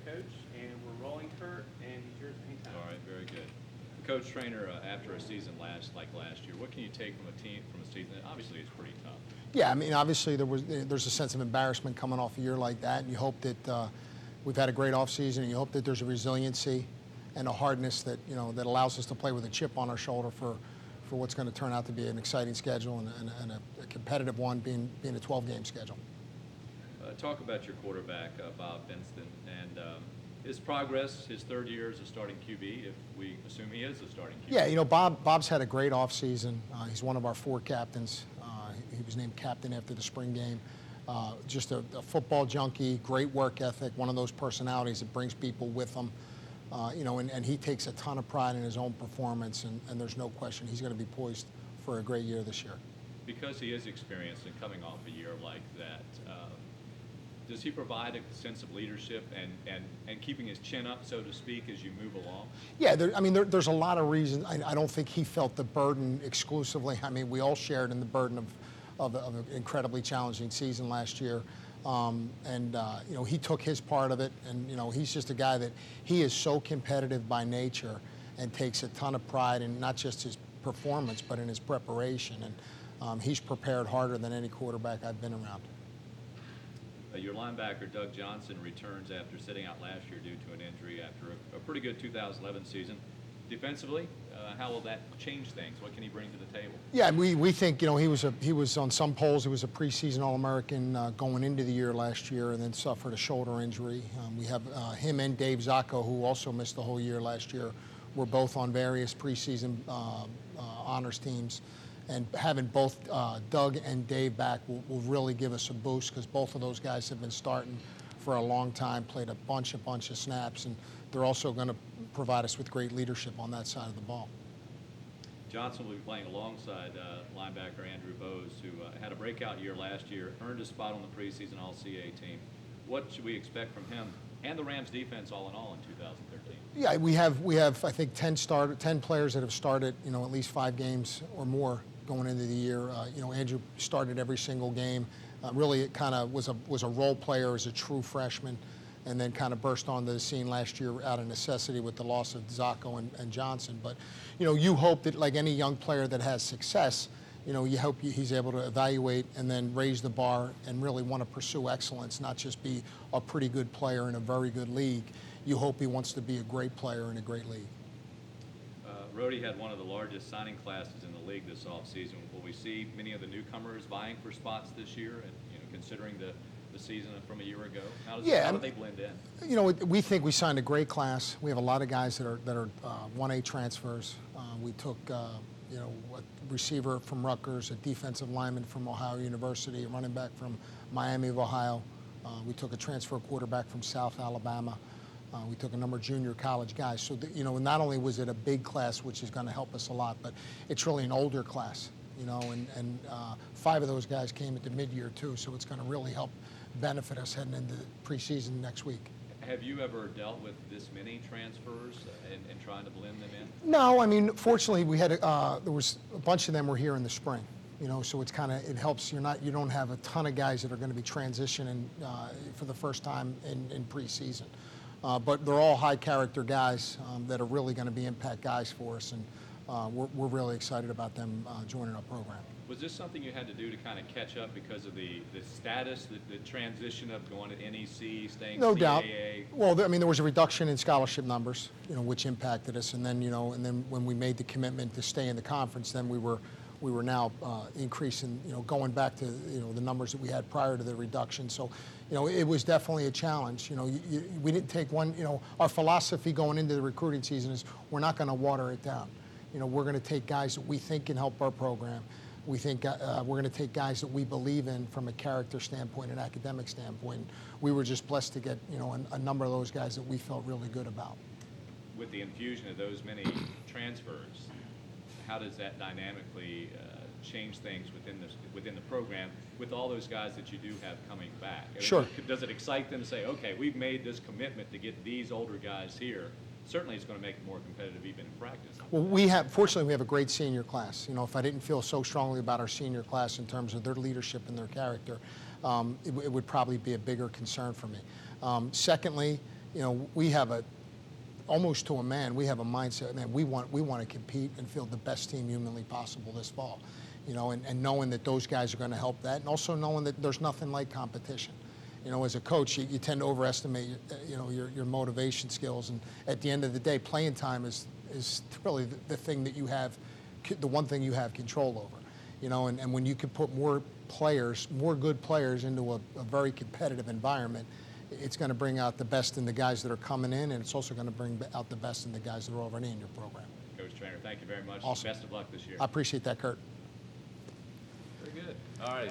Coach, and we're rolling, Curt, and he's yours anytime. All right, very good. Coach Trainer, after a season like last year, what can you take from a season that obviously is pretty tough? Yeah, I mean, obviously there's a sense of embarrassment coming off a year like that, and you hope that we've had a great offseason, and you hope that there's a resiliency and a hardness that that allows us to play with a chip on our shoulder for what's going to turn out to be an exciting schedule and a competitive one, being a 12-game schedule. Talk about your quarterback, Bob Benston, and his progress, his third year as a starting QB, if we assume he is a starting QB. Yeah, Bob's had a great offseason. He's one of our 4 captains. He was named captain after the spring game. Just a football junkie, great work ethic, one of those personalities that brings people with him. And he takes a ton of pride in his own performance, and there's no question he's going to be poised for a great year this year. Because he is experienced and coming off a year like that, does he provide a sense of leadership and keeping his chin up, so to speak, as you move along? Yeah, there's a lot of reasons. I don't think he felt the burden exclusively. I mean, we all shared in the burden of an incredibly challenging season last year. He took his part of it, and he's just a guy that he is so competitive by nature and takes a ton of pride in not just his performance but in his preparation, and he's prepared harder than any quarterback I've been around. Your linebacker, Doug Johnson, returns after sitting out last year due to an injury after a pretty good 2011 season. Defensively, how will that change things? What can he bring to the table? Yeah, we think he was on some polls. He was a preseason All-American going into the year last year, and then suffered a shoulder injury. We have him and Dave Zacco, who also missed the whole year last year. We're both on various preseason honors teams. And having both Doug and Dave back will really give us a boost, because both of those guys have been starting for a long time, played a bunch of snaps, and they're also going to provide us with great leadership on that side of the ball. Johnson will be playing alongside linebacker Andrew Bose, who had a breakout year last year, earned a spot on the preseason All-CA team. What should we expect from him and the Rams defense all in all in 2013? Yeah, we have I think 10 players that have started at least 5 games or more going into the year. Andrew started every single game. Really, it kind of was a role player as a true freshman, and then kind of burst onto the scene last year out of necessity with the loss of Zacco and Johnson. But you hope that, like any young player that has success, you hope he's able to evaluate and then raise the bar and really want to pursue excellence, not just be a pretty good player in a very good league. You hope he wants to be a great player in a great league. Rhody had one of the largest signing classes in the league this offseason. Will we see many of the newcomers vying for spots this year, and considering the season from a year ago? How do they blend in? We think we signed a great class. We have a lot of guys that are 1A transfers. We took a receiver from Rutgers, a defensive lineman from Ohio University, a running back from Miami of Ohio. We took a transfer quarterback from South Alabama. We took a number of junior college guys. So, not only was it a big class, which is going to help us a lot, but it's really an older class, and 5 of those guys came at the mid-year too, so it's going to really help benefit us heading into preseason next week. Have you ever dealt with this many transfers and trying to blend them in? No, I mean, fortunately, we had there was a bunch of them were here in the spring. So it helps. You don't have a ton of guys that are going to be transitioning for the first time in preseason. But they're all high-character guys that are really going to be impact guys for us, and we're really excited about them joining our program. Was this something you had to do to kind of catch up because of the status, the transition of going to NEC, staying No CAA? doubt. Well, there was a reduction in scholarship numbers, which impacted us, and then when we made the commitment to stay in the conference, then we were now increasing, going back to the numbers that we had prior to the reduction. So, it was definitely a challenge. We didn't take one. Our philosophy going into the recruiting season is we're not going to water it down. We're going to take guys that we think can help our program. We think we're going to take guys that we believe in from a character standpoint and academic standpoint. We were just blessed to get a number of those guys that we felt really good about. With the infusion of those many transfers, how does that dynamically change things within the program with all those guys that you do have coming back? Sure. Does it excite them to say, okay, we've made this commitment to get these older guys here? Certainly it's going to make it more competitive even in practice. Well, fortunately, we have a great senior class. If I didn't feel so strongly about our senior class in terms of their leadership and their character, it would probably be a bigger concern for me. Secondly, you know, we have almost to a man, we have a mindset, man, we want to compete and field the best team humanly possible this fall, you know, and knowing that those guys are going to help that, and also knowing that there's nothing like competition. You know, as a coach, you tend to overestimate, you know, your motivation skills, and at the end of the day, playing time is really the thing that you have, the one thing you have control over. You know, and when you can put more good players into a very competitive environment, it's going to bring out the best in the guys that are coming in, and it's also going to bring out the best in the guys that are already in your program. Coach Trainer, thank you very much. Awesome. Best of luck this year. I appreciate that, Curt. Very good. All right.